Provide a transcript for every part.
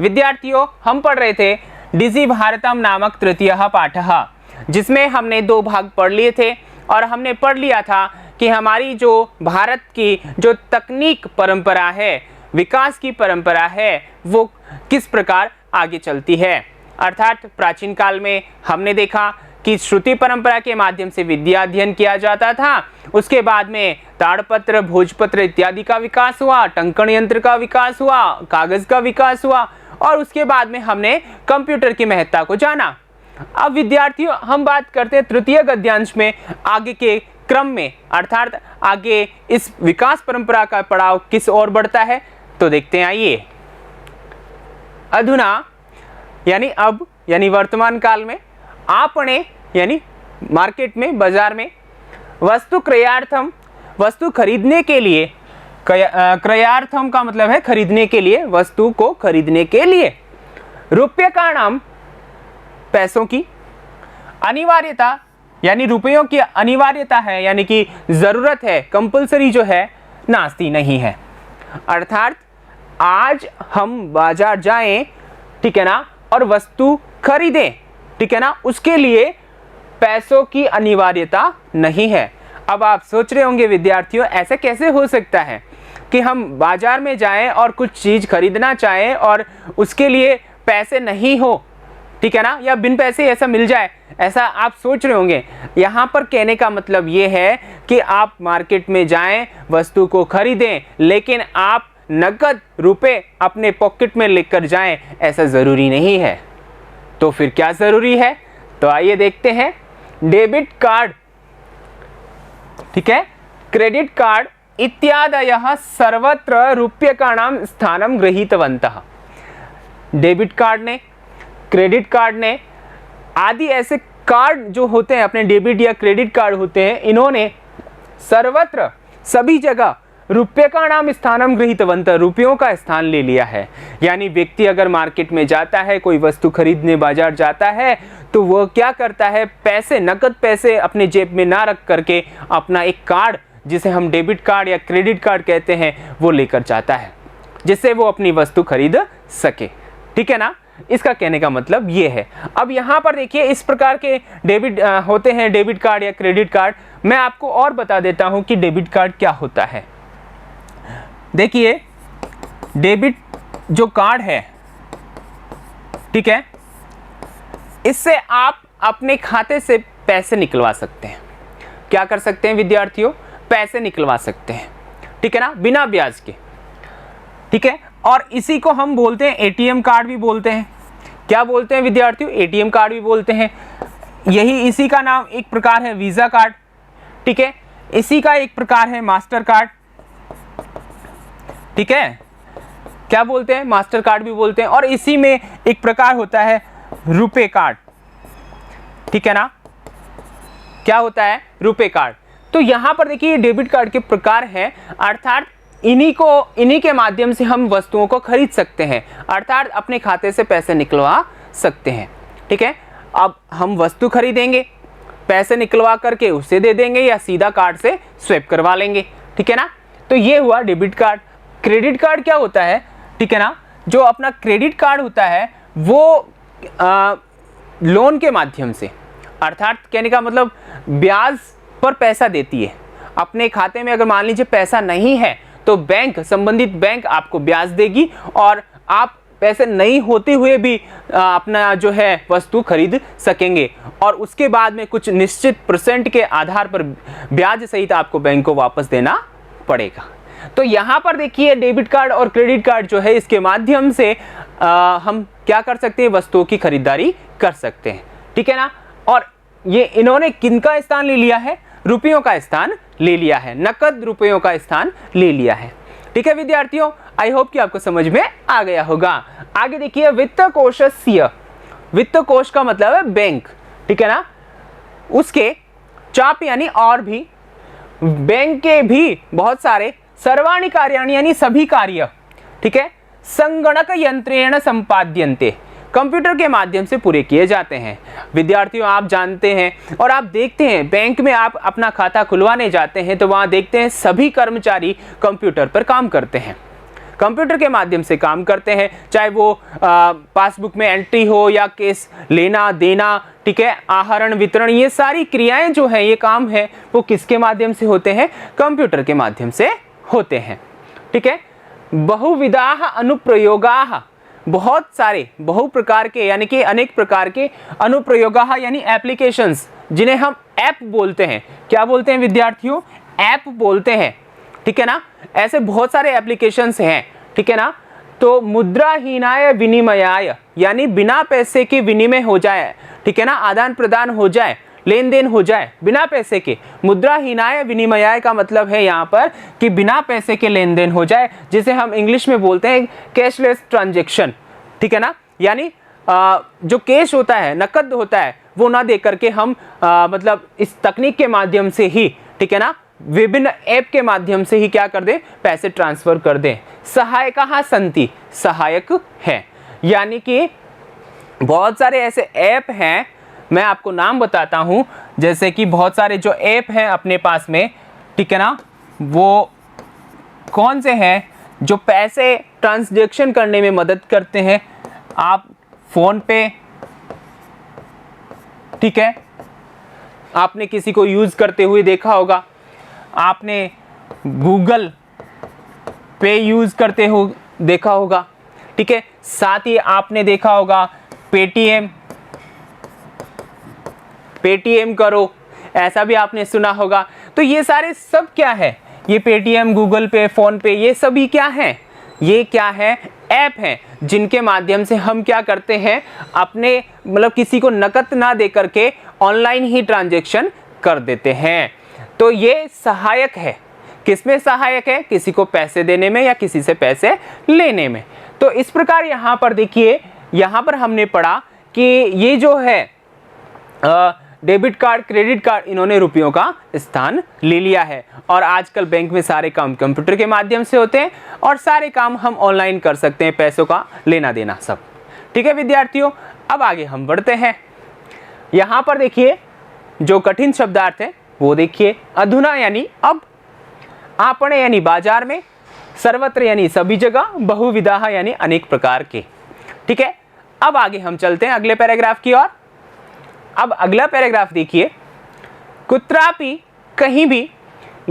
विद्यार्थियों, हम पढ़ रहे थे डिजि भारतम नामक तृतीयः पाठः, जिसमें हमने 2 भाग पढ़ लिए थे और हमने पढ़ लिया था कि हमारी जो भारत की जो तकनीक परंपरा है, विकास की परंपरा है, वो किस प्रकार आगे चलती है। अर्थात प्राचीन काल में हमने देखा कि श्रुति परंपरा के माध्यम से विद्या अध्ययन किया जाता था। उसके बाद में ताड़पत्र, भोजपत्र इत्यादि का विकास हुआ, टंकण यंत्र का विकास हुआ, कागज का विकास हुआ और उसके बाद में हमने कंप्यूटर की महत्ता को जाना। अब विद्यार्थियों, हम बात करते हैं तृतीय गद्यांश में आगे के क्रम में, अर्थात आगे इस विकास परंपरा का पड़ाव किस ओर बढ़ता है, तो देखते हैं। आइए, अधुना यानी अब यानी वर्तमान काल में आपने यानी मार्केट में, बाजार में वस्तु क्रयार्थम, वस्तु खरीदने के लिए, क्रयार्थम का मतलब है खरीदने के लिए, वस्तु को खरीदने के लिए रुपये का नाम, पैसों की अनिवार्यता यानी रुपयों की अनिवार्यता है, यानी कि जरूरत है, कंपलसरी जो है, नास्ती नहीं है। अर्थात आज हम बाजार जाएं, ठीक है ना, और वस्तु खरीदें, ठीक है ना, उसके लिए पैसों की अनिवार्यता नहीं है। अब आप सोच रहे होंगे विद्यार्थियों, ऐसे कैसे हो सकता है कि हम बाजार में जाएं और कुछ चीज़ खरीदना चाहें और उसके लिए पैसे नहीं हो, ठीक है ना, या बिन पैसे ऐसा मिल जाए, ऐसा आप सोच रहे होंगे। यहाँ पर कहने का मतलब ये है कि आप मार्केट में जाएं, वस्तु को खरीदें, लेकिन आप नकद रुपए अपने पॉकेट में लेकर जाएं, ऐसा ज़रूरी नहीं है। तो फिर क्या ज़रूरी है, तो आइए देखते हैं। डेबिट कार्ड, ठीक है, क्रेडिट कार्ड इत्यादयः सर्वत्र रूप्यकाणां स्थानं गृहीतवन्तः। डेबिट कार्ड ने, क्रेडिट कार्ड ने आदि ऐसे कार्ड जो होते हैं, अपने डेबिट या क्रेडिट कार्ड होते हैं, इन्होंने सर्वत्र, सभी जगह रूप्यकाणां स्थानं गृहीतवन्तः, रुपयों का स्थान ले लिया है। यानी व्यक्ति अगर मार्केट में जाता है, कोई वस्तु खरीदने बाजार जाता है, तो वह क्या करता है, पैसे, नकद पैसे अपने जेब में ना रख करके अपना एक कार्ड, जिसे हम डेबिट कार्ड या क्रेडिट कार्ड कहते हैं, वो लेकर जाता है, जिससे वो अपनी वस्तु खरीद सके, ठीक है ना। इसका कहने का मतलब ये है। अब यहाँ पर देखिए, इस प्रकार के डेबिट होते हैं, डेबिट कार्ड या क्रेडिट कार्ड। मैं आपको और बता देता हूँ कि डेबिट कार्ड क्या होता है। देखिए, डेबिट जो कार्ड है, ठीक है, इससे आप अपने खाते से पैसे निकलवा सकते हैं। क्या कर सकते हैं विद्यार्थियों, पैसे निकलवा सकते हैं, ठीक है ना, बिना ब्याज के, ठीक है। और इसी को हम बोलते हैं एटीएम कार्ड भी बोलते हैं। क्या बोलते हैं विद्यार्थियों, एटीएम कार्ड भी बोलते हैं। यही इसी का नाम एक प्रकार है वीज़ा कार्ड, ठीक है, इसी का एक प्रकार है मास्टर कार्ड, ठीक है, क्या बोलते हैं, मास्टर कार्ड भी बोलते हैं। और इसी में एक प्रकार होता है रुपे कार्ड, ठीक है ना, क्या होता है, रुपे कार्ड। तो यहाँ पर देखिए, डेबिट कार्ड के प्रकार हैं, अर्थात इन्हीं के माध्यम से हम वस्तुओं को खरीद सकते हैं, अर्थात अपने खाते से पैसे निकलवा सकते हैं, ठीक है। अब हम वस्तु खरीदेंगे, पैसे निकलवा करके उसे दे देंगे या सीधा कार्ड से स्वैप करवा लेंगे, ठीक है ना। तो ये हुआ डेबिट कार्ड। क्रेडिट कार्ड क्या होता है, ठीक है ना, जो अपना क्रेडिट कार्ड होता है वो लोन के माध्यम से, अर्थात कहने का मतलब ब्याज पर पैसा देती है। अपने खाते में अगर मान लीजिए पैसा नहीं है, तो बैंक, संबंधित बैंक आपको ब्याज देगी और आप पैसे नहीं होते हुए भी अपना जो है वस्तु खरीद सकेंगे, और उसके बाद में कुछ निश्चित परसेंट के आधार पर ब्याज सहित आपको बैंक को वापस देना पड़ेगा। तो यहाँ पर देखिए, डेबिट कार्ड और क्रेडिट कार्ड जो है, इसके माध्यम से हम क्या कर सकते हैं, वस्तुओं की खरीदारी कर सकते हैं, ठीक है ना। और ये इन्होंने किनका स्थान ले लिया है, रुपयों का स्थान ले लिया है, नकद रुपयों का स्थान ले लिया है, ठीक है विद्यार्थियों। आई होप कि आपको समझ में आ गया होगा। आगे देखिए, वित्त कोशस्य, वित्त कोश का मतलब है बैंक, ठीक है ना, उसके चाप यानी और भी, बैंक के भी बहुत सारे सर्वाणि कार्याणि यानी सभी कार्य, ठीक है, संगणक यंत्रेण संपाद्यन्ते, कंप्यूटर के माध्यम से पूरे किए जाते हैं। विद्यार्थियों, आप जानते हैं और आप देखते हैं, बैंक में आप अपना खाता खुलवाने जाते हैं तो वहाँ देखते हैं सभी कर्मचारी कंप्यूटर पर काम करते हैं। कंप्यूटर के माध्यम से काम करते हैं, चाहे वो पासबुक में एंट्री हो या केस लेना देना, ठीक है, आहरण वितरण, ये सारी क्रियाएं जो है, ये काम है, वो किसके माध्यम से होते हैं? कंप्यूटर के माध्यम से होते हैं, ठीक है। बहुविधाः अनुप्रयोगाः, बहुत सारे बहु प्रकार के यानी कि अनेक प्रकार के अनुप्रयोगाः यानी एप्लीकेशंस, जिन्हें हम ऐप बोलते हैं। क्या बोलते हैं विद्यार्थियों? ऐप बोलते हैं, ठीक है ना। ऐसे बहुत सारे एप्लीकेशंस हैं, ठीक है ना। तो मुद्राहीनाय विनिमयाय यानी बिना पैसे के विनिमय हो जाए, ठीक है ना, आदान प्रदान हो जाए, लेन देन हो जाए बिना पैसे के। मुद्राहीनाय विनिमयाय का मतलब है यहाँ पर कि बिना पैसे के लेन देन हो जाए, जिसे हम इंग्लिश में बोलते हैं कैशलेस ट्रांजैक्शन, ठीक है ना। यानी जो कैश होता है, नकद होता है, वो ना दे करके हम मतलब इस तकनीक के माध्यम से ही, ठीक है ना, विभिन्न ऐप के माध्यम से ही क्या कर दें? पैसे ट्रांसफर कर दें। सहायकाः सन्ति, सहायक है, यानी कि बहुत सारे ऐसे ऐप हैं, मैं आपको नाम बताता हूं, जैसे कि बहुत सारे जो ऐप हैं अपने पास में, ठीक है ना, वो कौन से हैं जो पैसे ट्रांजैक्शन करने में मदद करते हैं? आप फोन पे, ठीक है, आपने किसी को यूज करते हुए देखा होगा, आपने गूगल पे यूज करते हो देखा होगा, ठीक है। साथ ही आपने देखा होगा पेटीएम करो, ऐसा भी आपने सुना होगा। तो ये सारे सब क्या है? ये पेटीएम, गूगल पे, फोन पे, ये सभी क्या है? ये क्या है? ऐप हैं, जिनके माध्यम से हम क्या करते हैं? अपने मतलब किसी को नकद ना दे करके ऑनलाइन ही ट्रांजैक्शन कर देते हैं। तो ये सहायक है। किसमें सहायक है? किसी को पैसे देने में या किसी से पैसे लेने में। तो इस प्रकार यहाँ पर देखिए, यहाँ पर हमने पढ़ा कि ये जो है डेबिट कार्ड, क्रेडिट कार्ड, इन्होंने रुपयों का स्थान ले लिया है। और आजकल बैंक में सारे काम कंप्यूटर के माध्यम से होते हैं और सारे काम हम ऑनलाइन कर सकते हैं, पैसों का लेना देना सब, ठीक है विद्यार्थियों। अब आगे हम बढ़ते हैं। यहाँ पर देखिए जो कठिन शब्दार्थ है वो देखिए, अधुना यानी अब, आपणे यानी बाजार में, सर्वत्र यानी सभी जगह, बहुविधाः यानी अनेक प्रकार के, ठीक है। अब आगे हम चलते हैं अगले पैराग्राफ की ओर। अब अगला पैराग्राफ देखिए, कुत्रापि कहीं भी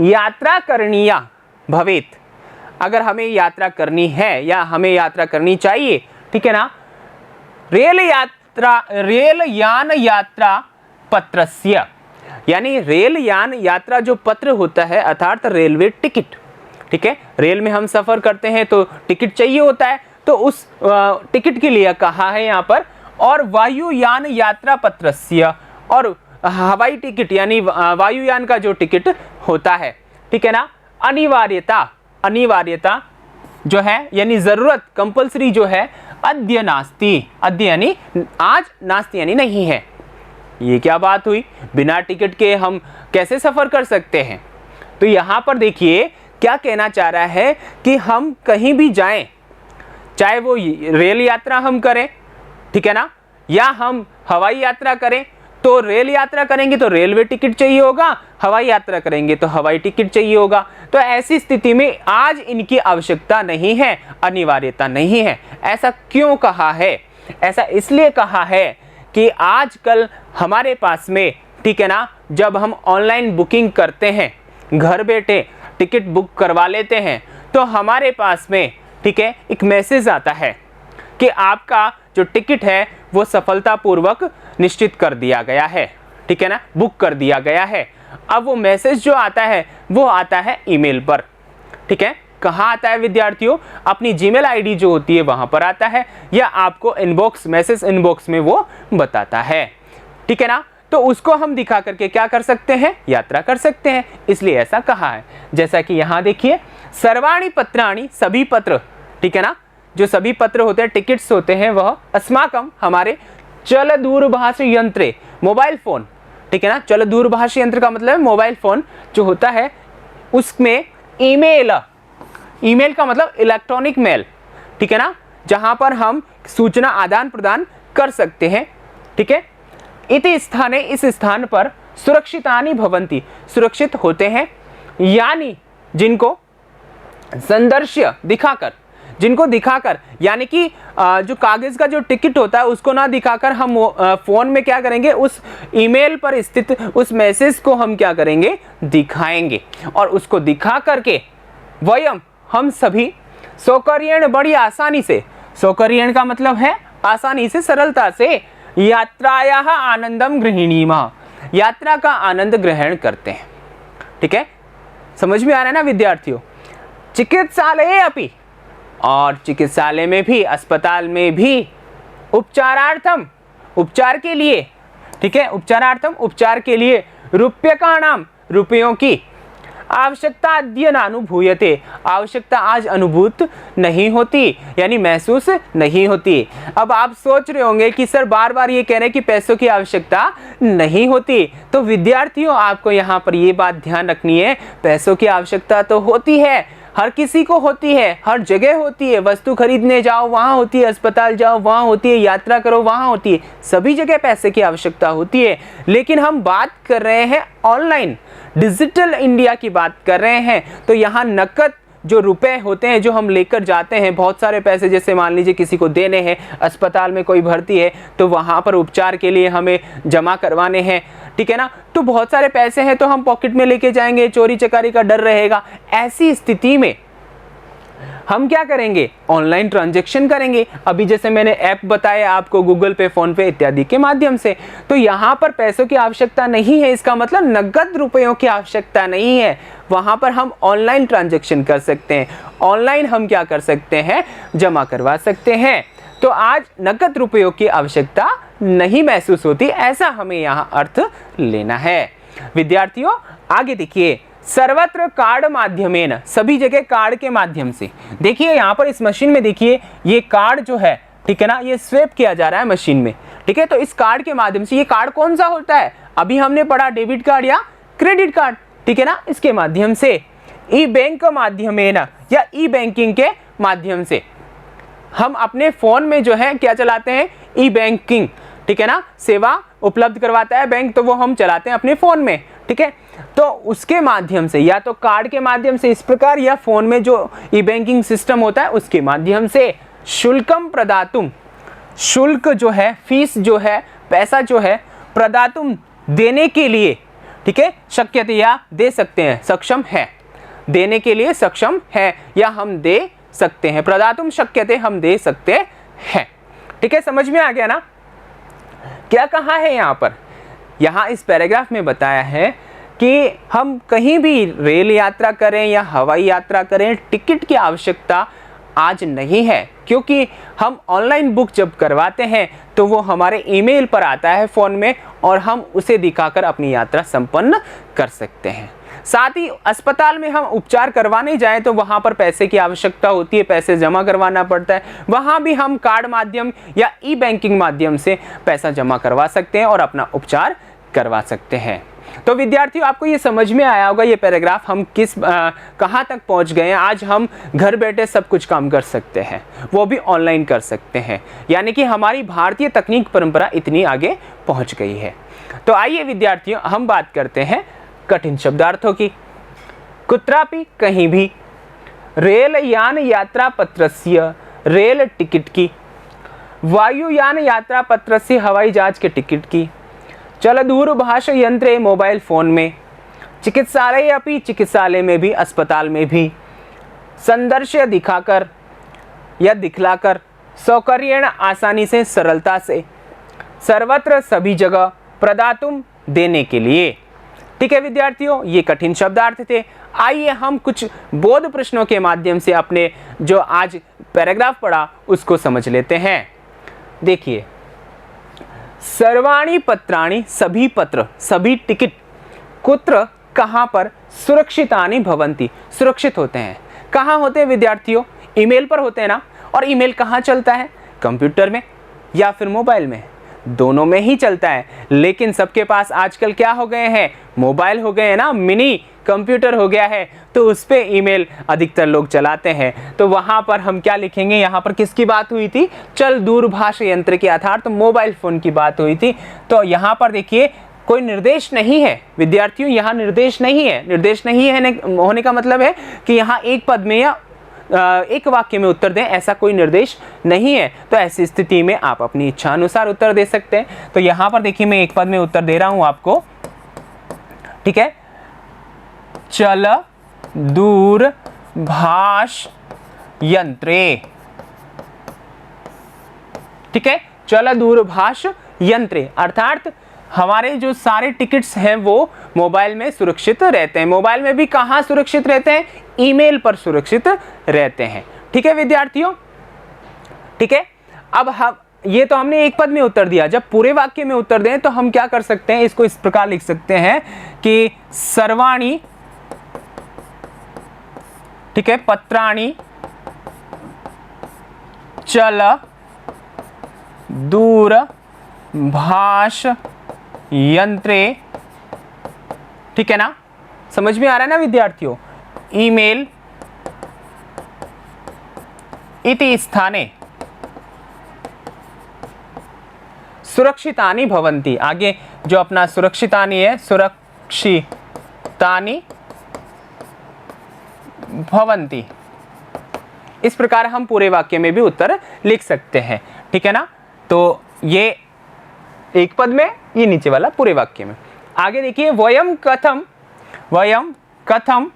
यात्रा करणीया भवेत, अगर हमें यात्रा करनी है या हमें यात्रा करनी चाहिए, ठीक है ना, रेल यान यात्रा पत्रस्य, यानी रेल यान यात्रा जो पत्र होता है अर्थात रेलवे टिकट, ठीक है, रेल में हम सफर करते हैं तो टिकट चाहिए होता है, तो उस टिकट के लिए कहा है यहाँ पर। और वायुयान यात्रा पत्रस्य, और हवाई टिकट यानी वायुयान का जो टिकट होता है, ठीक है ना, अनिवार्यता जो है यानी जरूरत, कंपलसरी जो है, अद्य नास्ति, अद्य यानी आज, नास्ति यानी नहीं है। ये क्या बात हुई? बिना टिकट के हम कैसे सफर कर सकते हैं? तो यहाँ पर देखिए क्या कहना चाह रहा है कि हम कहीं भी जाएं, चाहे वो रेल यात्रा हम करें, ठीक है ना, या हम हवाई यात्रा करें, तो रेल यात्रा करेंगे तो रेलवे टिकट चाहिए होगा, हवाई यात्रा करेंगे तो हवाई टिकट चाहिए होगा। तो ऐसी स्थिति में आज इनकी आवश्यकता नहीं है, अनिवार्यता नहीं है। ऐसा क्यों कहा है? ऐसा इसलिए कहा है कि आजकल हमारे पास में, ठीक है ना, जब हम ऑनलाइन बुकिंग करते हैं, घर बैठे टिकट बुक करवा लेते हैं, तो हमारे पास में, ठीक है, एक मैसेज आता है कि आपका जो टिकट है वो सफलतापूर्वक निश्चित कर दिया गया है, ठीक है ना, बुक कर दिया गया है। अब वो मैसेज जो आता है वो आता है ईमेल पर, ठीक है। कहाँ आता है विद्यार्थियों? अपनी जीमेल आईडी जो होती है वहां पर आता है, या आपको इनबॉक्स, मैसेज इनबॉक्स में वो बताता है, ठीक है ना। तो उसको हम दिखा करके क्या कर सकते हैं? यात्रा कर सकते हैं, इसलिए ऐसा कहा है। जैसा कि यहाँ देखिए, सर्वाणि पत्राणि, सभी पत्र, ठीक है ना, जो सभी पत्र होते हैं, टिकट्स होते हैं, वह अस्माकम, हमारे, चल दूरभाष यंत्रे, मोबाइल फोन, ठीक है ना, चल दूरभाष यंत्र का मतलब है मोबाइल फोन जो होता है, उसमें ईमेल का मतलब इलेक्ट्रॉनिक मेल, ठीक है ना, जहां पर हम सूचना आदान प्रदान कर सकते हैं, ठीक है। इति स्थाने, इस स्थान पर, सुरक्षितानि भवन्ति, सुरक्षित होते हैं, यानी जिनको संदर्श्य, दिखाकर, जिनको दिखाकर, यानी कि जो कागज़ का जो टिकट होता है उसको ना दिखाकर हम फ़ोन में क्या करेंगे, उस ईमेल पर स्थित उस मैसेज को हम क्या करेंगे, दिखाएंगे। और उसको दिखा करके वयम हम सभी सौकर्येण बड़ी आसानी से, सौकर्येण का मतलब है आसानी से, सरलता से, यात्रायाः आनंदम गृहीणीमः, यात्रा का आनंद ग्रहण करते हैं। ठीक है, समझ में आ रहा है ना विद्यार्थियों। चिकित्सालये अपि, और चिकित्सालय में भी, अस्पताल में भी, उपचारार्थम, उपचार के लिए, ठीक है, उपचारार्थम, उपचार के लिए, रूप्यकाणाम, रुपयों की, आवश्यकता अद्य नानुभूयते, आवश्यकता आज अनुभूत नहीं होती, यानी महसूस नहीं होती। अब आप सोच रहे होंगे कि सर बार बार ये कह रहे हैं कि पैसों की आवश्यकता नहीं होती। तो विद्यार्थियों आपको यहाँ पर ये बात ध्यान रखनी है, पैसों की आवश्यकता तो होती है, हर किसी को होती है, हर जगह होती है। वस्तु खरीदने जाओ वहाँ होती है, अस्पताल जाओ वहाँ होती है, यात्रा करो वहाँ होती है, सभी जगह पैसे की आवश्यकता होती है। लेकिन हम बात कर रहे हैं ऑनलाइन डिजिटल इंडिया की बात कर रहे हैं। तो यहाँ नकद जो रुपए होते हैं जो हम लेकर जाते हैं, बहुत सारे पैसे, जैसे मान लीजिए किसी को देने हैं, अस्पताल में कोई भर्ती है तो वहाँ पर उपचार के लिए हमें जमा करवाने हैं, ठीक है ना, तो बहुत सारे पैसे हैं तो हम पॉकेट में लेके जाएंगे, चोरी चकारी का डर रहेगा। ऐसी स्थिति में हम क्या करेंगे, ऑनलाइन ट्रांजैक्शन करेंगे। अभी जैसे मैंने ऐप बताया आपको, गूगल पे, फोन पे इत्यादि के माध्यम से। तो यहाँ पर पैसों की आवश्यकता नहीं है, इसका मतलब नगद रुपयों की आवश्यकता नहीं है, वहाँ पर हम ऑनलाइन ट्रांजैक्शन कर सकते हैं, ऑनलाइन हम क्या कर सकते हैं, जमा करवा सकते हैं। तो आज नगद रुपयों की आवश्यकता नहीं महसूस होती, ऐसा हमें यहाँ अर्थ लेना है। विद्यार्थियों आगे देखिए, सर्वत्र कार्ड माध्यमेन, सभी जगह कार्ड के माध्यम से। देखिए यहाँ पर इस मशीन में देखिए, ये कार्ड जो है, ठीक है ना, ये स्वैप किया जा रहा है मशीन में, ठीक है। तो इस कार्ड के माध्यम से, ये कार्ड कौन सा होता है, अभी हमने पढ़ा डेबिट कार्ड या क्रेडिट कार्ड, ठीक है ना, इसके माध्यम से, ई बैंक माध्यमेन या ई बैंकिंग के माध्यम से हम अपने फोन में जो है क्या चलाते हैं, ई बैंकिंग, ठीक है ना, सेवा उपलब्ध करवाता है बैंक, तो वो हम चलाते हैं अपने फोन में, ठीक है। तो उसके माध्यम से, या तो कार्ड के माध्यम से इस प्रकार, या फोन में जो ई बैंकिंग सिस्टम होता है उसके माध्यम से, शुल्कम प्रदातुम, शुल्क जो है, फीस जो है, पैसा जो है, प्रदातुम देने के लिए, ठीक है, शक्यते या दे सकते हैं, सक्षम है, देने के लिए सक्षम है या हम दे सकते हैं, प्रदातुम शक्यते, हम दे सकते हैं, ठीक है। समझ में आ गया ना, क्या कहा है यहाँ पर, यहाँ इस पैराग्राफ में बताया है कि हम कहीं भी रेल यात्रा करें या हवाई यात्रा करें, टिकट की आवश्यकता आज नहीं है, क्योंकि हम ऑनलाइन बुक जब करवाते हैं तो वो हमारे ईमेल पर आता है फ़ोन में, और हम उसे दिखाकर अपनी यात्रा संपन्न कर सकते हैं। साथ ही अस्पताल में हम उपचार करवाने जाएं तो वहाँ पर पैसे की आवश्यकता होती है, पैसे जमा करवाना पड़ता है, वहाँ भी हम कार्ड माध्यम या ई बैंकिंग माध्यम से पैसा जमा करवा सकते हैं और अपना उपचार करवा सकते हैं। तो विद्यार्थियों आपको ये समझ में आया होगा, ये पैराग्राफ हम कहाँ तक पहुँच गए हैं। आज हम घर बैठे सब कुछ काम कर सकते हैं, वो भी ऑनलाइन कर सकते हैं, यानी कि हमारी भारतीय तकनीक परंपरा इतनी आगे पहुँच गई है। तो आइए विद्यार्थियों हम बात करते हैं कठिन शब्दार्थों की। कुत्रापि, कहीं भी, रेल यान यात्रा पत्रस्य, रेल टिकट की, वायुयान यात्रा पत्रस्य, हवाई जहाज के टिकट की, चल दूरभाष यंत्रे, मोबाइल फ़ोन में, चिकित्सालय अपि, चिकित्सालय में भी, अस्पताल में भी, संदर्श्य दिखाकर या दिखलाकर, सौकर्येण आसानी से, सरलता से, सर्वत्र सभी जगह, प्रदातुम देने के लिए। ठीक है विद्यार्थियों, ये कठिन शब्दार्थ थे। आइए हम कुछ बोध प्रश्नों के माध्यम से अपने जो आज पैराग्राफ पढ़ा उसको समझ लेते हैं। देखिए, सर्वाणि पत्राणि, सभी पत्र, सभी टिकट, कुत्र, कहाँ पर, सुरक्षितानि भवन्ति, सुरक्षित होते हैं। कहाँ होते हैं विद्यार्थियों, ईमेल पर होते हैं ना। और ईमेल कहाँ चलता है, कंप्यूटर में या फिर मोबाइल में, दोनों में ही चलता है। लेकिन सबके पास आजकल क्या हो गए हैं, मोबाइल हो गए हैं ना, मिनी कंप्यूटर हो गया है, तो उस पे ईमेल अधिकतर लोग चलाते हैं। तो वहाँ पर हम क्या लिखेंगे, यहाँ पर किसकी बात हुई थी, चल दूरभाष यंत्र के अर्थात तो मोबाइल फ़ोन की बात हुई थी। तो यहाँ पर देखिए कोई निर्देश नहीं है विद्यार्थियों, यहाँ निर्देश नहीं है। निर्देश नहीं है होने का मतलब है कि यहाँ एक पद में या एक वाक्य में उत्तर दें, ऐसा कोई निर्देश नहीं है। तो ऐसी स्थिति में आप अपनी इच्छा अनुसार उत्तर दे सकते हैं। तो यहाँ पर देखिए मैं एक पद में उत्तर दे रहा हूँ आपको, ठीक है। चल दूरभाष यंत्रे, ठीक है, चल दूरभाष यंत्रे, अर्थात हमारे जो सारे टिकट्स हैं वो मोबाइल में सुरक्षित रहते हैं। मोबाइल में भी कहाँ सुरक्षित रहते हैं? ईमेल पर सुरक्षित रहते हैं। ठीक है विद्यार्थियों, ठीक है। अब हम ये तो हमने एक पद में उत्तर दिया, जब पूरे वाक्य में उत्तर दें तो हम क्या कर सकते हैं, इसको इस प्रकार लिख सकते हैं कि सर्वाणि, ठीक है, पत्राणि चल दूरभाष यंत्रे, ठीक है ना, समझ में आ रहा है ना विद्यार्थियों। ईमेल इति स्थाने सुरक्षितानि भवन्ति, आगे जो अपना सुरक्षितानि है, सुरक्षितानि भवन्ति, इस प्रकार हम पूरे वाक्य में भी उत्तर लिख सकते हैं, ठीक है ना। तो ये एक पद में, ये नीचे वाला पूरे वाक्य में। आगे देखिए, वयम कथम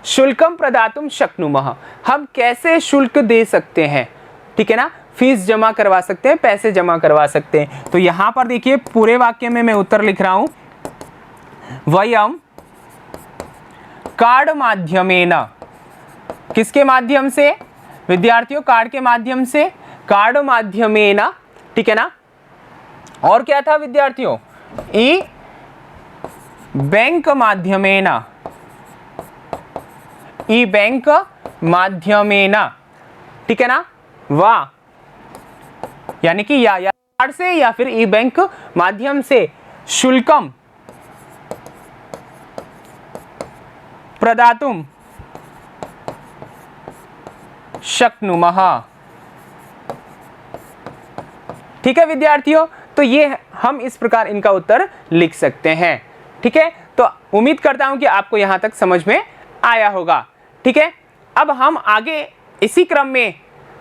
शुल्कम प्रदातुम शक्नुमः, हम कैसे शुल्क दे सकते हैं, ठीक है ना, फीस जमा करवा सकते हैं, पैसे जमा करवा सकते हैं। तो यहां पर देखिए पूरे वाक्य में मैं उत्तर लिख रहा हूं, वयम कार्ड माध्यमेन, किसके माध्यम से विद्यार्थियों? कार्ड के माध्यम से, कार्ड माध्यमेन, ठीक है ना। और क्या था विद्यार्थियों? ई बैंक माध्यमेन, ई बैंक माध्यमेन, ठीक है ना, वाह, यानी कि या कार्ड से या फिर ई बैंक माध्यम से शुल्कम प्रदातुम शक्नुमः, ठीक है विद्यार्थियों। तो ये हम इस प्रकार इनका उत्तर लिख सकते हैं, ठीक है। तो उम्मीद करता हूं कि आपको यहां तक समझ में आया होगा, ठीक है। अब हम आगे इसी क्रम में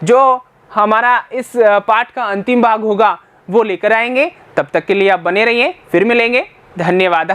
जो हमारा इस पाठ का अंतिम भाग होगा वो लेकर आएंगे। तब तक के लिए आप बने रहिए, फिर मिलेंगे। धन्यवाद।